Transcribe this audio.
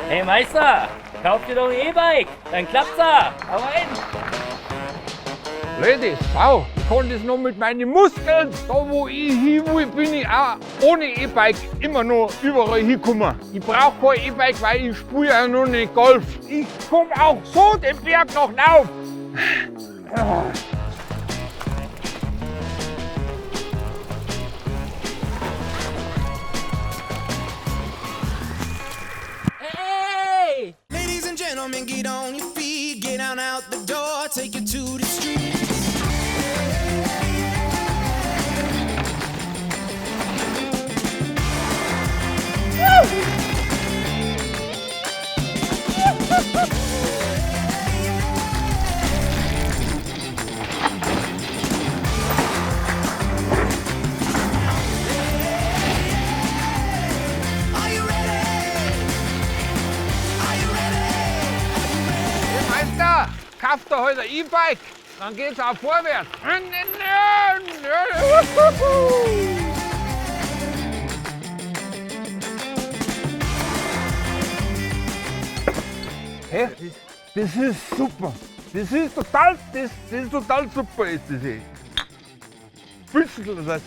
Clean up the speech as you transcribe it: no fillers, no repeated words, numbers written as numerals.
Hey Meister, kauf dir doch ein E-Bike, dann klappt's da. Hau rein. Ladies, schau, ich kann das noch mit meinen Muskeln. Da wo ich hin will, bin ich auch ohne E-Bike immer noch überall hingekommen. Ich brauche kein E-Bike, weil ich spiele ja noch nicht Golf. Ich komme auch so den Berg noch rauf. Hey! Ladies and gentlemen, get on your feet, get on out the door, take it to the street. Are you ready? Are you ready? Hey Meister, kauf dir heute ein E-Bike, dann geht's auch vorwärts. Hey, das ist super. Das ist total super, ist das. Bisschen das.